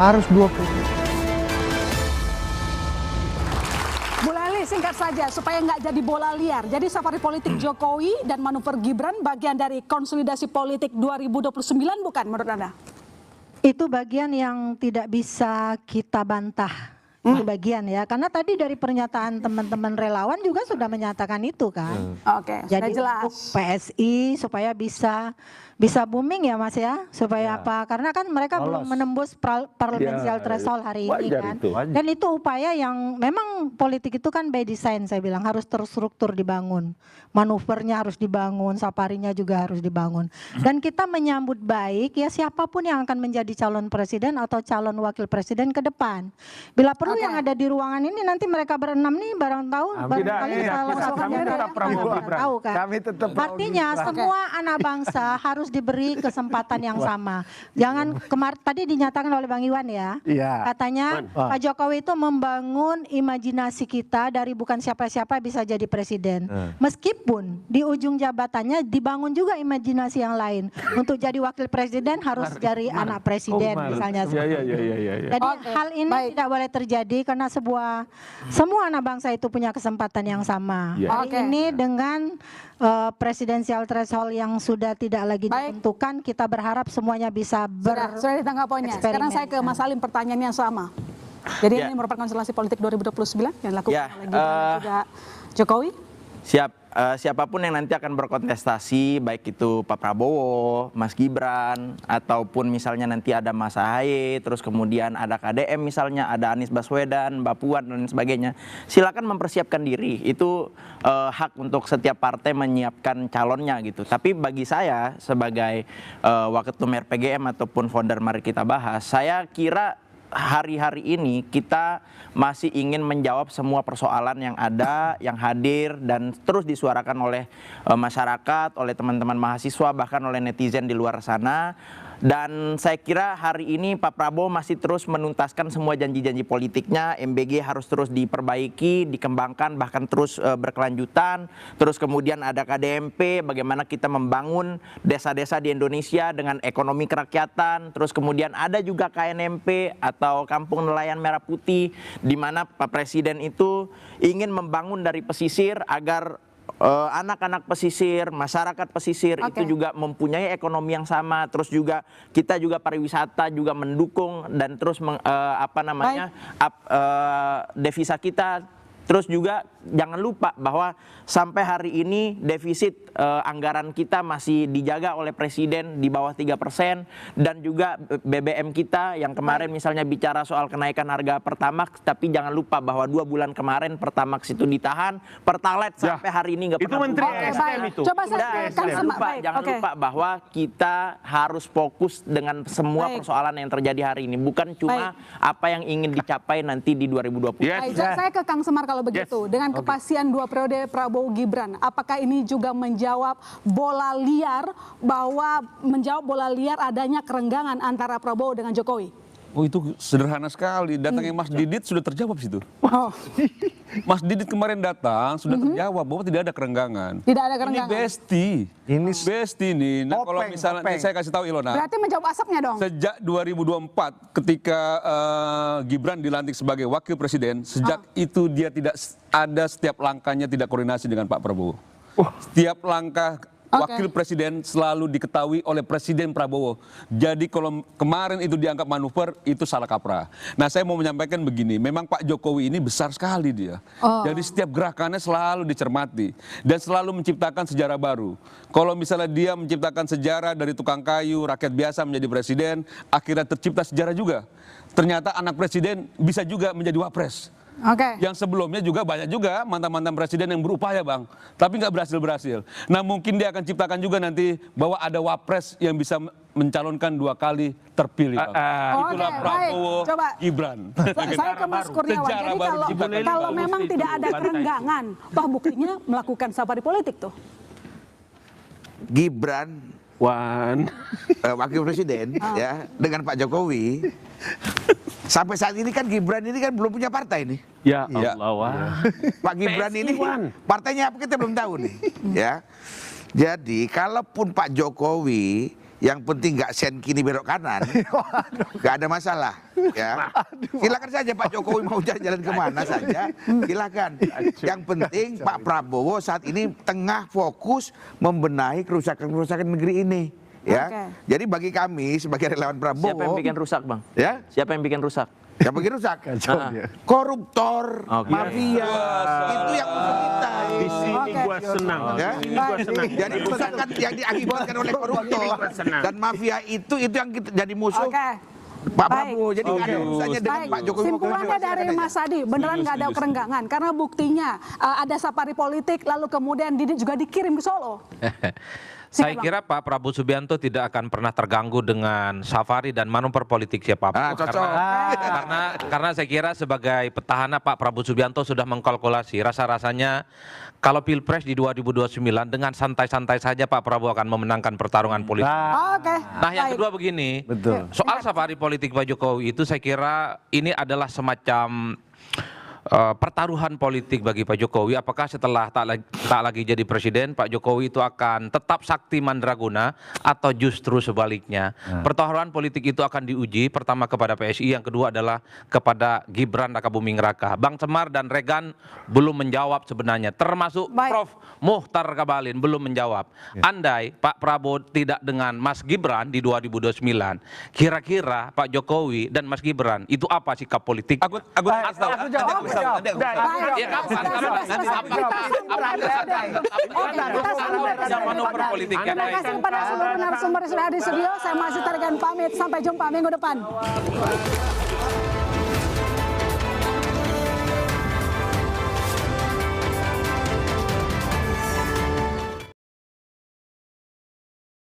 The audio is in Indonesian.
Harus 20. Bu Leli, singkat saja supaya nggak jadi bola liar. Jadi safari politik Jokowi dan manuver Gibran bagian dari konsolidasi politik 2029 bukan menurut Anda? Itu bagian yang tidak bisa kita bantah. Itu bagian ya, karena tadi dari pernyataan teman-teman relawan juga sudah menyatakan itu kan. Oke, sudah Jadi jelas. untuk PSI supaya bisa booming ya Mas ya, supaya apa? Karena kan mereka belum menembus parliamentary threshold hari ini kan. Dan itu upaya yang memang politik itu kan by design, saya bilang harus terstruktur dibangun. Manuvernya harus dibangun, safarinya juga harus dibangun. Dan kita menyambut baik ya siapapun yang akan menjadi calon presiden atau calon wakil presiden ke depan. Bila perlu yang ada di ruangan ini nanti mereka berenam nih barangkali salah satunya tahu kan. Kami tetap Artinya semua anak bangsa harus diberi kesempatan yang sama. Jangan tadi dinyatakan oleh Bang Iwan ya. Katanya Pak Jokowi itu membangun imajinasi kita dari bukan siapa-siapa bisa jadi presiden. Meskipun di ujung jabatannya dibangun juga imajinasi yang lain. Untuk jadi wakil presiden harus dari anak presiden misalnya. Jadi hal ini tidak boleh terjadi karena semua anak bangsa itu punya kesempatan yang sama. Hari ini dengan presidensial threshold yang sudah tidak lagi ditentukan, kita berharap semuanya bisa Sudah ditangkap poinnya. Sekarang saya ke Mas Salim, pertanyaannya sama. Jadi ini merupakan konstelasi politik 2029 yang dilakukan oleh Gibran dan juga Jokowi. Siapapun yang nanti akan berkontestasi, baik itu Pak Prabowo, Mas Gibran, ataupun misalnya nanti ada Mas Ahaye, terus kemudian ada KDM misalnya, ada Anies Baswedan, Mbak Puan dan sebagainya. Silakan mempersiapkan diri, itu hak untuk setiap partai menyiapkan calonnya gitu. Tapi bagi saya sebagai Waketum RPGM ataupun founder Mari Kita Bahas, saya kira hari-hari ini kita masih ingin menjawab semua persoalan yang ada, yang hadir dan terus disuarakan oleh masyarakat, oleh teman-teman mahasiswa, bahkan oleh netizen di luar sana. Dan saya kira hari ini Pak Prabowo masih terus menuntaskan semua janji-janji politiknya. MBG harus terus diperbaiki, dikembangkan, bahkan terus berkelanjutan. Terus kemudian ada KDMP, bagaimana kita membangun desa-desa di Indonesia dengan ekonomi kerakyatan. Terus kemudian ada juga KNMP atau Kampung Nelayan Merah Putih, di mana Pak Presiden itu ingin membangun dari pesisir agar anak-anak pesisir, masyarakat pesisir itu juga mempunyai ekonomi yang sama. Terus juga kita juga pariwisata juga mendukung dan terus devisa kita. Terus juga jangan lupa bahwa sampai hari ini defisit anggaran kita masih dijaga oleh Presiden di bawah 3% dan juga BBM kita yang kemarin misalnya bicara soal kenaikan harga Pertamax, tapi jangan lupa bahwa 2 bulan kemarin Pertamax itu ditahan, Pertalite sampai hari ini nggak pernah. Itu Menteri SDM itu. Coba saya jangan lupa bahwa kita harus fokus dengan semua persoalan yang terjadi hari ini, bukan cuma apa yang ingin dicapai nanti di 2020. Saya ke Kang Semar kalau begitu, dengan kepastian 2 periode Prabowo Gibran, apakah ini juga menjawab bola liar adanya kerenggangan antara Prabowo dengan Jokowi? Oh itu sederhana sekali, datangnya Mas Didit sudah terjawab situ. Mas Didit kemarin datang sudah terjawab bahwa tidak ada kerenggangan. Tidak ada kerenggangan. Ini besti nih. Nah kalau misalnya saya kasih tahu Ilona. Berarti menjawab asapnya dong. Sejak 2024 ketika Gibran dilantik sebagai wakil presiden, sejak itu dia tidak ada setiap langkahnya tidak koordinasi dengan Pak Prabowo. Setiap langkah wakil presiden selalu diketahui oleh Presiden Prabowo. Jadi kalau kemarin itu dianggap manuver, itu salah kaprah. Nah saya mau menyampaikan begini, memang Pak Jokowi ini besar sekali dia. Jadi setiap gerakannya selalu dicermati dan selalu menciptakan sejarah baru. Kalau misalnya dia menciptakan sejarah dari tukang kayu, rakyat biasa menjadi presiden, akhirnya tercipta sejarah juga. Ternyata anak presiden bisa juga menjadi wapres. Yang sebelumnya juga banyak juga mantan-mantan presiden yang berupaya Bang, tapi nggak berhasil. Nah mungkin dia akan ciptakan juga nanti bahwa ada wapres yang bisa mencalonkan 2 kali terpilih Bang. Itulah Prabowo Gibran. Saya ke Mas Kurniawan, jadi kalau memang tidak ada kerenggangan, toh buktinya melakukan safari politik tuh. Gibran wakil presiden ya dengan Pak Jokowi. Sampai saat ini kan Gibran ini kan belum punya partai nih. Ya Allah. Pak Gibran ini partainya apa kita belum tahu nih. Ya. Jadi kalaupun Pak Jokowi yang penting nggak sen kiri belok kanan, nggak ada masalah. Ya, silakan saja Pak Jokowi mau jalan-jalan kemana saja, silakan. Yang penting Pak Prabowo saat ini tengah fokus membenahi kerusakan-kerusakan negeri ini. Ya, jadi bagi kami sebagai relawan Prabowo. Siapa yang bikin rusak, Bang? Ya, Siapa yang bikin rusak? yang bikin rusak, koruptor, mafia, itu yang musuh kita. Di sini gua senang. Ya? Di sini gua senang. Jadi kerusakan yang diakibatkan oleh koruptor dan mafia itu yang kita jadi musuh Pak Prabowo. Jadi nggak ada urusannya dengan Pak Jokowi. Simpulannya dari Mas Adi, beneran nggak ada kerenggangan karena buktinya ada safari politik lalu kemudian juga dikirim ke Solo. Saya kira Pak Prabowo Subianto tidak akan pernah terganggu dengan safari dan manuver politik siapapun. Karena saya kira sebagai petahana Pak Prabowo Subianto sudah mengkalkulasi rasa-rasanya kalau Pilpres di 2029 dengan santai-santai saja Pak Prabowo akan memenangkan pertarungan politik. Nah, yang kedua begini, soal safari politik Pak Jokowi itu saya kira ini adalah semacam pertaruhan politik bagi Pak Jokowi. Apakah setelah tak lagi jadi presiden, Pak Jokowi itu akan tetap sakti mandraguna atau justru sebaliknya? Pertaruhan politik itu akan diuji pertama kepada PSI, yang kedua adalah kepada Gibran Rakabuming Raka. Bang Semar dan Regan belum menjawab sebenarnya, termasuk Prof. Muhtar Ngabalin belum menjawab. Andai Pak Prabowo tidak dengan Mas Gibran di 2029, kira-kira Pak Jokowi dan Mas Gibran itu apa sikap politik? Aku manuver politik yang Terima kasih kepada seluruh narasumber yang sudah hadir di studio. Saya masih Targan pamit. Sampai jumpa minggu depan.